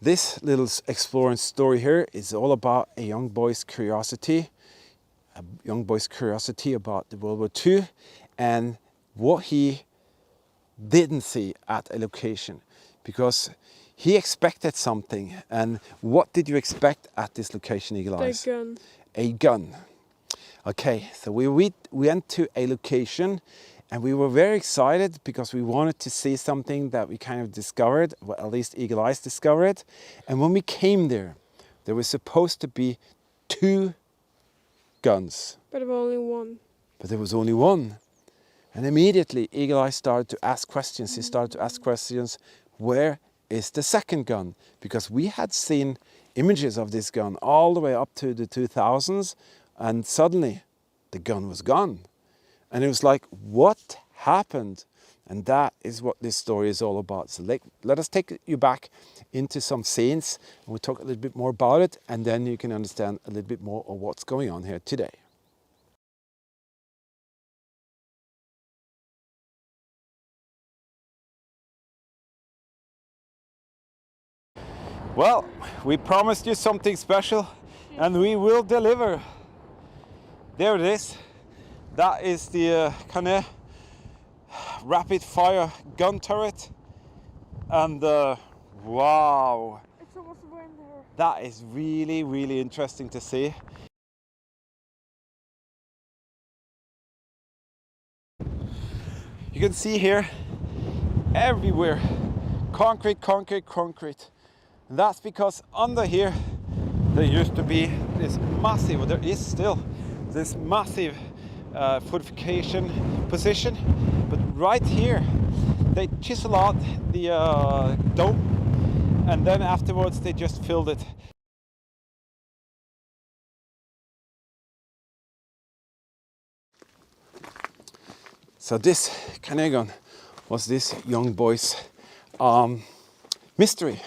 This little exploring story here is all about a young boy's curiosity about the World War II and what he didn't see at a location, because he expected something. And what did you expect at this location, Eagle Eyes? A gun. A gun. Okay, so we went to a location and we were very excited because we wanted to see something that we kind of discovered, well, at least Eagle Eyes discovered. And when we came there was supposed to be 2 guns. But there was only one. But there was only one. And immediately Eagle Eye started to ask questions. He started to ask questions, where is the second gun? Because we had seen images of this gun all the way up to the 2000s, and suddenly the gun was gone. And it was like, what happened? And that is what this story is all about. So let us take you back into some scenes, and we'll talk a little bit more about it, and then you can understand a little bit more of what's going on here today. Well, we promised you something special, and we will deliver. There it is. That is the kind of rapid fire gun turret. And wow, It's almost in there. that is really, really interesting to see. You can see here everywhere concrete, concrete, concrete. And that's because under here there used to be this massive, or there is still this massive fortification position. But right here they chisel out the dome, and then afterwards they just filled it. So this Canegon was this young boy's mystery.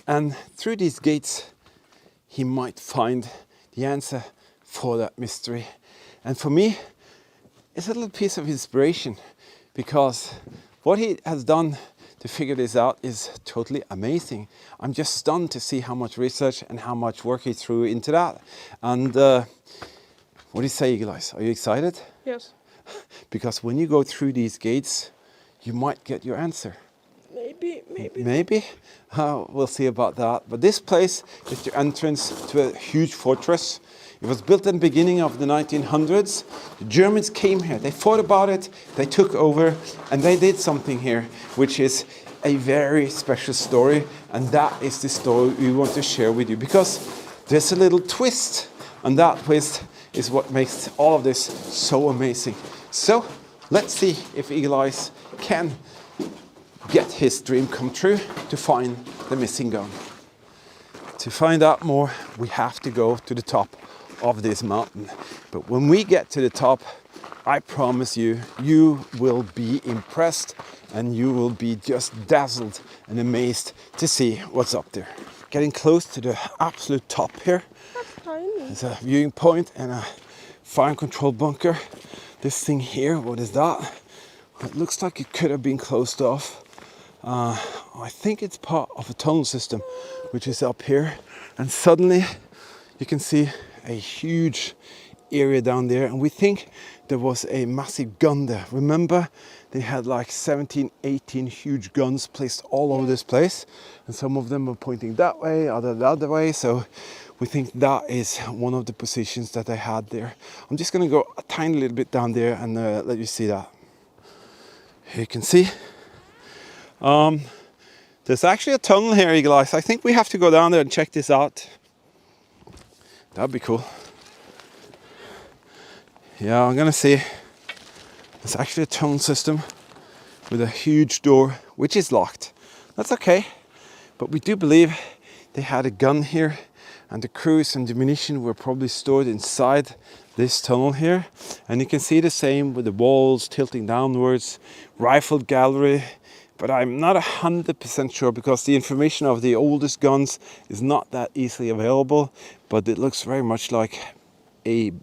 And through these gates, he might find the answer for that mystery. And for me, it's a little piece of inspiration, because what he has done to figure this out is totally amazing. I'm just stunned to see how much research and how much work he threw into that. And what do you say, Eagle Eyes? Are you excited? Yes. Because when you go through these gates, you might get your answer. Maybe. We'll see about that. But this place is the entrance to a huge fortress. It was built in the beginning of the 1900s. The Germans came here, they thought about it, they took over, and they did something here, which is a very special story. And that is the story we want to share with you, because there's a little twist, and that twist is what makes all of this so amazing. So let's see if Eagle Eyes can get his dream come true to find the missing gun. To find out more, we have to go to the top of this mountain. But when we get to the top, I promise you, you will be impressed, and you will be just dazzled and amazed to see what's up there. Getting close to the absolute top here. That's tiny. There's a viewing point and a fire control bunker. This thing here, what is that? It looks like it could have been closed off. I think it's part of a tunnel system, which is up here. And suddenly you can see a huge area down there. And we think there was a massive gun there. Remember, they had like 17, 18 huge guns placed all over this place. And some of them were pointing that way, other the other way. So we think that is one of the positions that they had there. I'm just going to go a tiny little bit down there and let you see that. Here you can see. There's actually a tunnel here, Eagle Eyes. I think we have to go down there and check this out. That'd be cool. Yeah, I'm gonna see. There's actually a tunnel system with a huge door, which is locked. That's okay. But we do believe they had a gun here, and the crews and the munition were probably stored inside this tunnel here. And you can see the same with the walls tilting downwards, rifle gallery. But I'm not 100% sure, because the information of the oldest guns is not that easily available. But it looks very much like a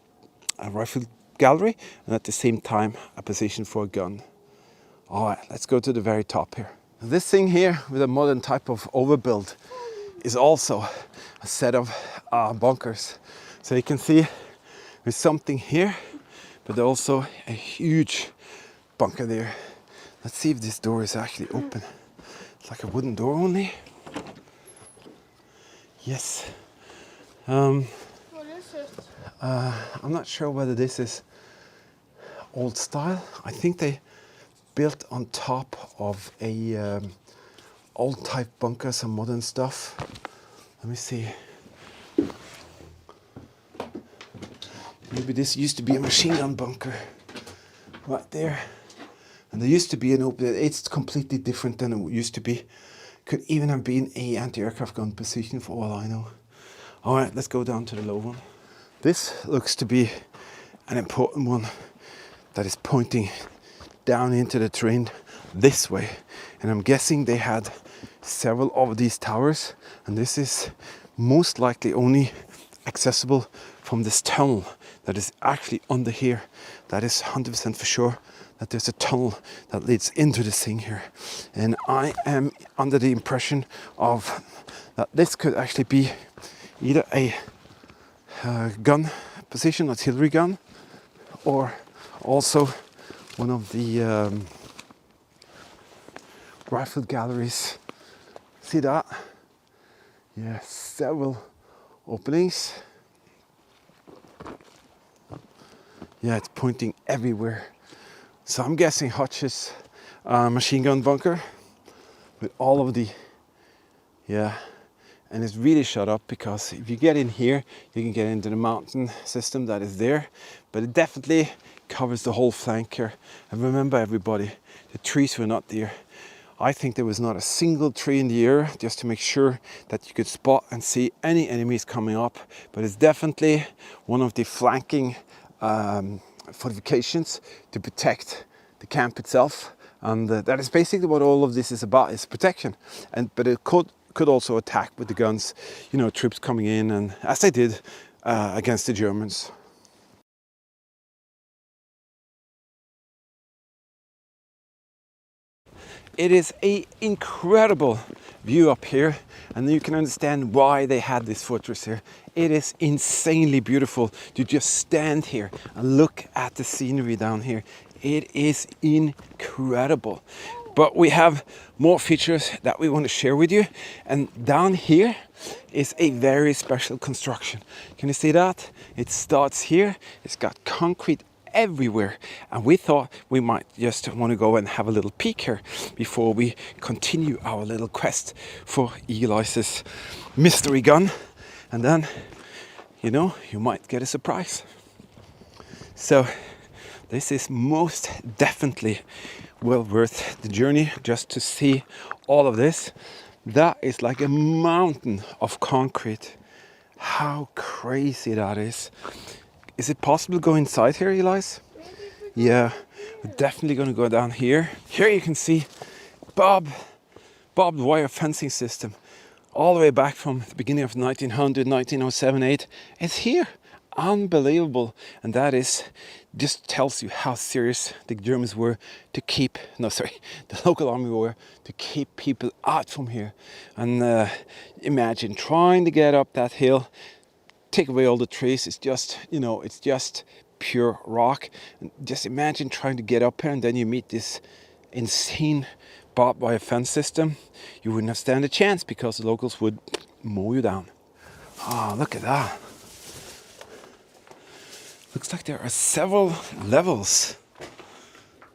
rifle gallery, and at the same time a position for a gun. All right, let's go to the very top here. This thing here with a modern type of overbuild is also a set of bunkers. So you can see there's something here, but also a huge bunker there. Let's see if this door is actually open. It's like a wooden door only. Yes. What is it? I'm not sure whether this is old style. I think they built on top of a old type bunker, some modern stuff. Let me see. Maybe this used to be a machine gun bunker right there. And there used to be an open, it's completely different than it used to be. Could even have been a anti-aircraft gun position for all I know. All right, let's go down to the low one. This looks to be an important one that is pointing down into the terrain this way. And I'm guessing they had several of these towers, and this is most likely only accessible from this tunnel that is actually under here. That is 100% for sure, that there's a tunnel that leads into this thing here. And I am under the impression of that this could actually be either a gun position, artillery gun, or also one of the rifle galleries. See that? Yeah, several openings. Yeah, it's pointing everywhere. So I'm guessing Hutch's machine gun bunker with all of the, yeah, and it's really shut up because if you get in here, you can get into the mountain system that is there, but it definitely covers the whole flank here. And remember everybody, the trees were not there. I think there was not a single tree in the air, just to make sure that you could spot and see any enemies coming up. But it's definitely one of the flanking fortifications to protect the camp itself. And that is basically what all of this is about, is protection. But it could also attack with the guns, you know, troops coming in, and as they did against the Germans. It is an incredible view up here, and you can understand why they had this fortress here. It is insanely beautiful to just stand here and look at the scenery down here. It is incredible. But we have more features that we want to share with you. And down here is a very special construction. Can you see that? It starts here. It's got concrete everywhere, and we thought we might just want to go and have a little peek here before we continue our little quest for Eagle Eye's mystery gun, and then, you know, you might get a surprise. So this is most definitely well worth the journey just to see all of this. That is like a mountain of concrete. How crazy that is. Is it possible to go inside here, Elias? Yeah, we're definitely going to go down here. Here you can see barbed wire fencing system all the way back from the beginning of 1900, 1907, 8. It's here. Unbelievable. And that is just tells you how serious the Germans were to keep, the local army were to keep people out from here. And imagine trying to get up that hill, take away all the trees. It's just, you know, it's just pure rock. And just imagine trying to get up here, and then you meet this insane barbed wire fence system. You wouldn't have stand a chance because the locals would mow you down. Oh, look at that. Looks like there are several levels.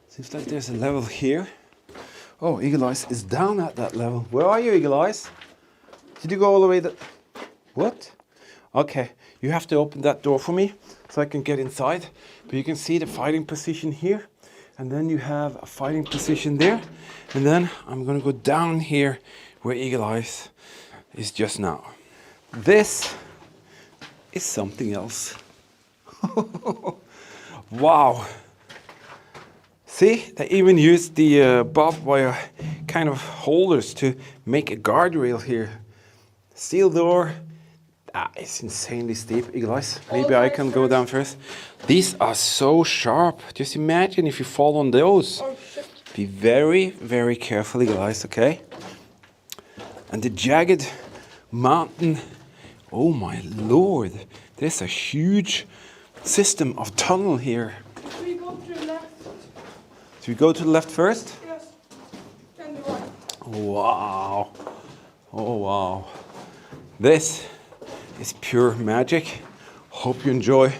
Seems like there's a level here. Oh, Eagle Eyes is down at that level. Where are you, Eagle Eyes? Did you go all the way there? What? Okay, you have to open that door for me so I can get inside. But you can see the fighting position here, and then you have a fighting position there, and then I'm going to go down here where Eagle Eyes is just now. This is something else. Wow. See, they even used the barbed wire kind of holders to make a guardrail here. Steel door. It's insanely steep, Eagle Eyes. Maybe I can go down first. These are so sharp. Just imagine if you fall on those. Oh, shit. Be very, very careful, Eagle Eyes, okay? And the jagged mountain. Oh my lord, there's a huge system of tunnel here. We go to the left. Do we go to the left first? Yes. Then the right. Wow. Oh wow. This is pure magic. Hope you enjoy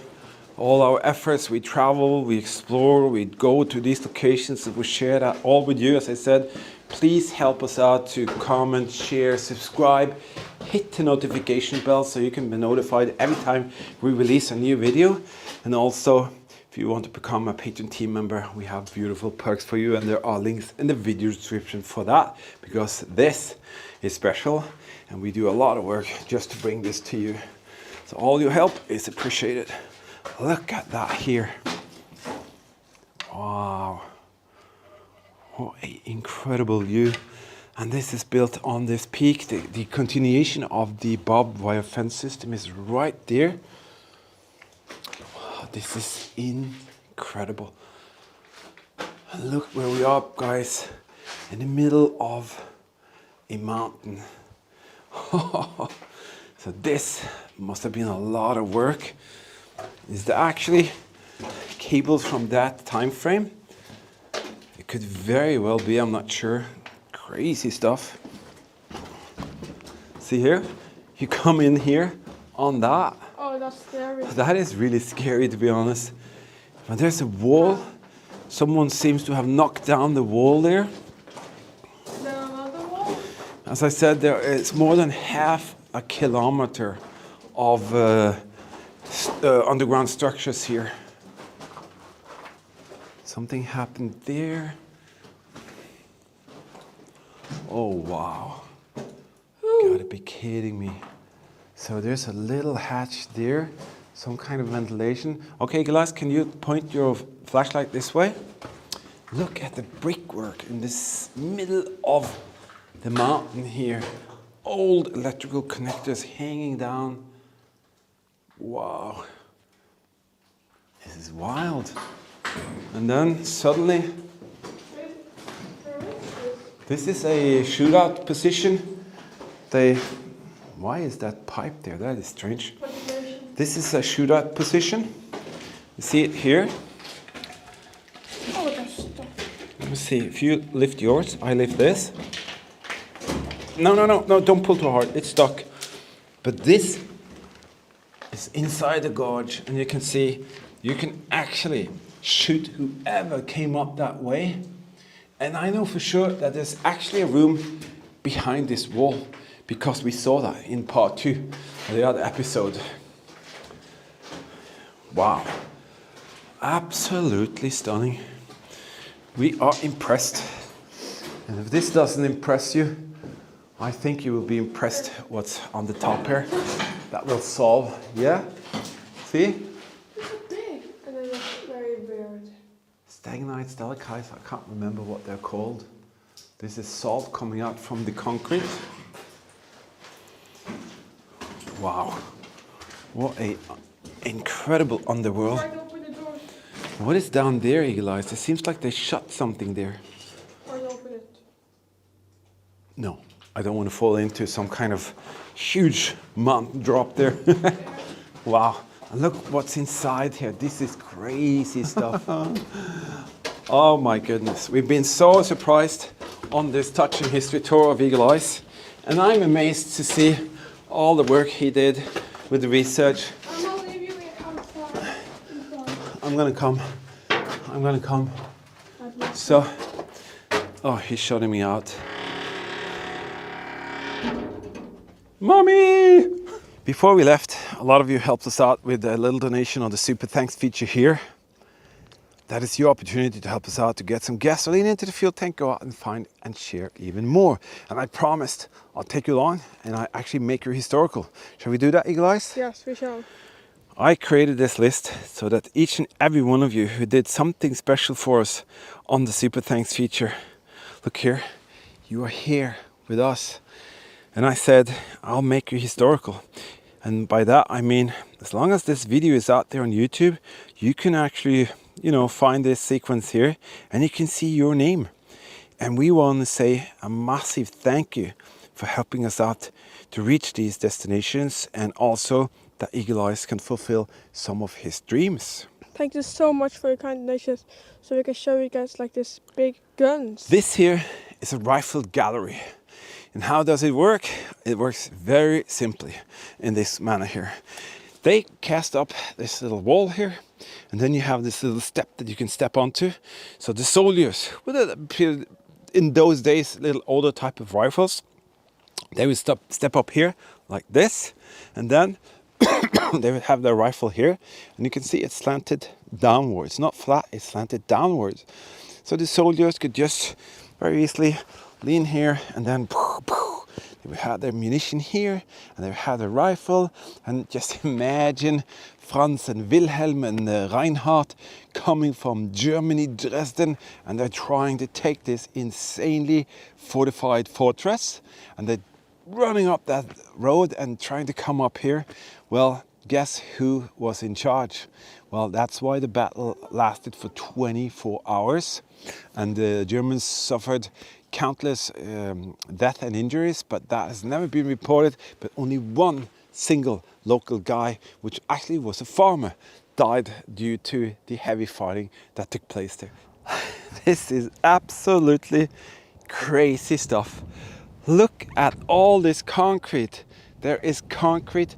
all our efforts. We travel, we explore, we go to these locations, and we share that all with you. As I said, please help us out to comment, share, subscribe, hit the notification bell so you can be notified every time we release a new video. And also, if you want to become a Patreon team member, we have beautiful perks for you, and there are links in the video description for that, because this is special and we do a lot of work just to bring this to you. So all your help is appreciated. Look at that here. Wow. What an incredible view. And this is built on this peak. The continuation of the barbed wire fence system is right there. Wow, this is incredible. And look where we are, guys. In the middle of a mountain. So this must have been a lot of work. Is there actually cables from that time frame? It could very well be, I'm not sure. Crazy stuff. See here? You come in here on that. Oh, that's scary. That is really scary, to be honest. But there's a wall. Someone seems to have knocked down the wall there. Then another wall. As I said, there is more than half a kilometer of underground structures here. Something happened there. Oh wow. You gotta be kidding me. So there's a little hatch there, some kind of ventilation. Okay guys, can you point your flashlight this way? Look at the brickwork in this middle of the mountain here. Old electrical connectors hanging down. Wow. This is wild. And then suddenly, this is a shootout position. Why is that pipe there? That is strange. This is a shootout position. You see it here? Oh, that's stuck. Let me see. If you lift yours, I lift this. No, don't pull too hard. It's stuck. But this is inside the gorge, and you can see you can actually shoot whoever came up that way. And I know for sure that there's actually a room behind this wall, because we saw that in part 2 of the other episode. Wow. Absolutely stunning. We are impressed. And if this doesn't impress you, I think you will be impressed what's on the top here. That will solve, yeah? See? It's so big. And then it's very weird. Stagnite, stalactites, I can't remember what they're called. This is salt coming out from the concrete. Wow. What a incredible underworld. Try to open the door. What is down there, Eagle Eyes? It seems like they shut something there. Try to open it. No, I don't want to fall into some kind of huge mountain drop there. Wow. And look what's inside here. This is crazy stuff. Oh my goodness. We've been so surprised on this touching history tour of Eagle Eyes. And I'm amazed to see all the work he did with the research. I'm gonna leave you outside. I'm gonna come. So, oh, he's shutting me out. Mommy! Before we left, a lot of you helped us out with a little donation on the Super Thanks feature here. That is your opportunity to help us out to get some gasoline into the fuel tank, go out and find and share even more. And I promised I'll take you along and I actually make your historical. Shall we do that, Eagle Eyes? Yes, we shall. I created this list so that each and every one of you who did something special for us on the Super Thanks feature, look here, you are here with us. And I said, I'll make you historical. And by that, I mean, as long as this video is out there on YouTube, you can actually, find this sequence here and you can see your name. And we want to say a massive thank you for helping us out to reach these destinations, and also that Eagle Eyes can fulfill some of his dreams. Thank you so much for your kind donations, so we can show you guys like this big guns. This here is a rifle gallery. And how does it work? It works very simply in this manner here. They cast up this little wall here, and then you have this little step that you can step onto. So the soldiers, in those days, little older type of rifles, they would step up here like this, and then they would have their rifle here, and you can see it's slanted downwards, not flat, it's slanted downwards. So the soldiers could just very easily lean here, and then they would have their munition here, and they would have their rifle. And just imagine Franz and Wilhelm and Reinhard coming from Germany, Dresden, and they're trying to take this insanely fortified fortress, and they're running up that road and trying to come up here. Well, guess who was in charge? Well, that's why the battle lasted for 24 hours, and the Germans suffered countless death and injuries, but that has never been reported. But only one single local guy, which actually was a farmer, died due to the heavy fighting that took place there. This is absolutely crazy stuff. Look at all this concrete. There is concrete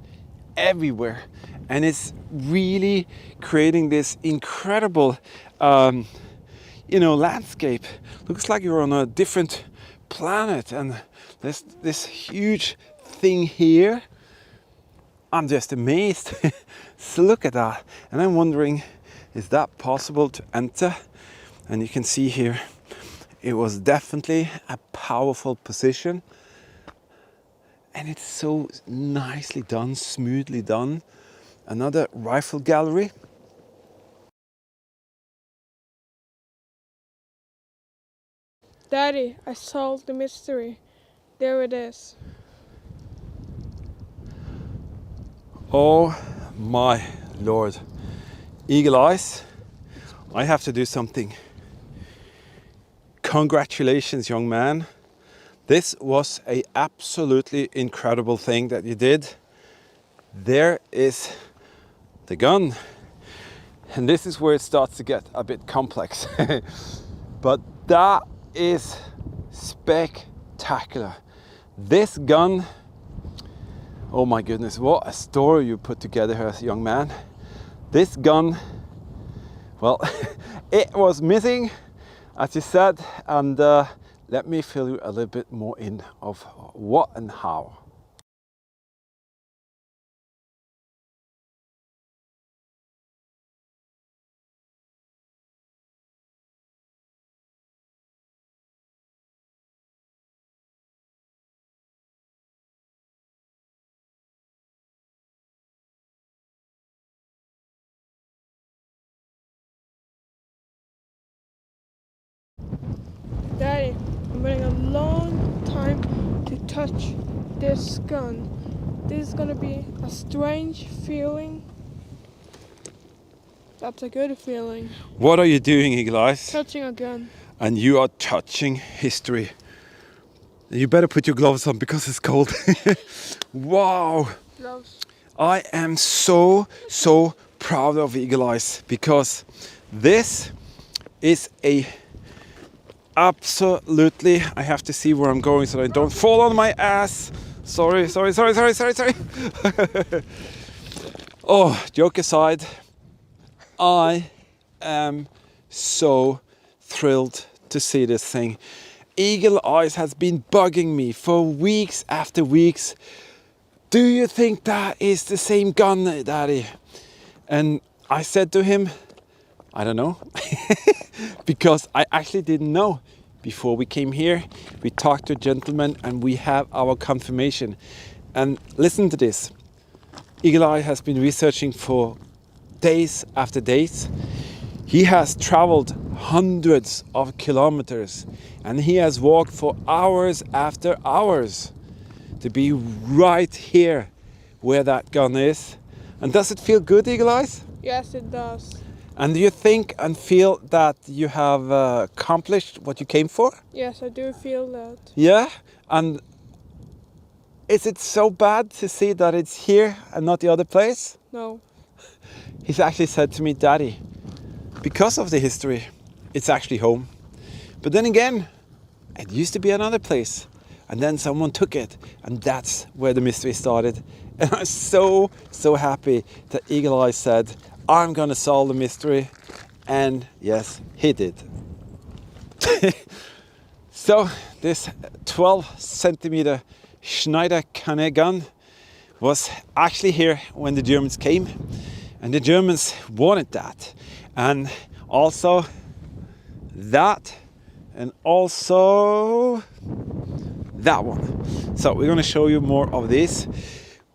everywhere, and it's really creating this incredible landscape. Looks like you're on a different planet, and there's this huge thing here. I'm just amazed. So look at that, and I'm wondering, is that possible to enter? And you can see here, it was definitely a powerful position, and it's so nicely done, smoothly done. Another rifle gallery. Daddy, I solved the mystery. There it is. Oh my Lord. Eagle Eyes, I have to do something. Congratulations, young man. This was an absolutely incredible thing that you did. There is the gun. And this is where it starts to get a bit complex. But that is spectacular. This gun, oh my goodness, what a story you put together here, young man. This gun, well, it was missing, as you said, and let me fill you a little bit more in of what and how. Daddy, I'm waiting a long time to touch this gun. This is gonna be a strange feeling. That's a good feeling. What are you doing, Eagle Eyes? Touching a gun. And you are touching history. You better put your gloves on because it's cold. Wow. Gloves. I am so proud of Eagle Eyes, because this is a absolutely, I have to see where I'm going so I don't fall on my ass. Sorry. Oh, joke aside, I am so thrilled to see this thing. Eagle Eyes has been bugging me for weeks after weeks. Do you think that is the same gun, Daddy? And I said to him, I don't know. Because I actually didn't know. Before we came here, we talked to a gentleman and we have our confirmation. And listen to this. Eagle Eye has been researching for days after days. He has traveled hundreds of kilometers, and he has walked for hours after hours to be right here where that gun is. And does it feel good, Eagle Eyes? Yes, it does. And do you think and feel that you have accomplished what you came for? Yes, I do feel that. Yeah? And Is it so bad to see that it's here and not the other place? No. He's actually said to me, Daddy, because of the history, it's actually home. But then again, it used to be another place. And then someone took it. And that's where the mystery started. And I'm so, so happy that Eagle Eye said, I'm going to solve the mystery. And yes, he did. So this 12 centimeter Schneider Cannet gun was actually here when the Germans came. And the Germans wanted that. And also that. And also that one. So we're going to show you more of this.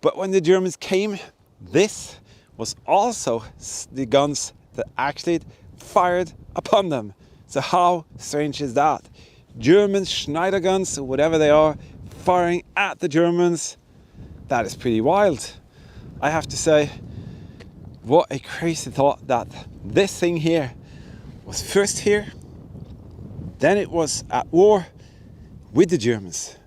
But when the Germans came, this was also the guns that actually fired upon them. So how strange is that? German Schneider guns, or whatever they are, firing at the Germans. That is pretty wild. I have to say, what a crazy thought that this thing here was first here, then it was at war with the Germans.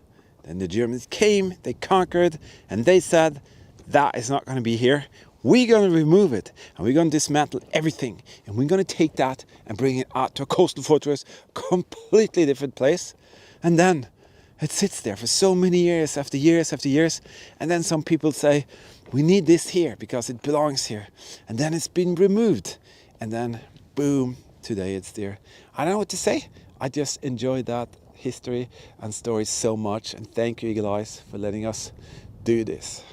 Then the Germans came, they conquered, and they said, that is not going to be here. We're going to remove it, and we're going to dismantle everything, and we're going to take that and bring it out to a coastal fortress, completely different place. And then it sits there for so many years after years after years, and then some people say, we need this here because it belongs here. And then it's been removed, and then boom, today it's there. I don't know what to say. I just enjoy that history and stories so much, and thank you, Eagle Eyes, for letting us do this.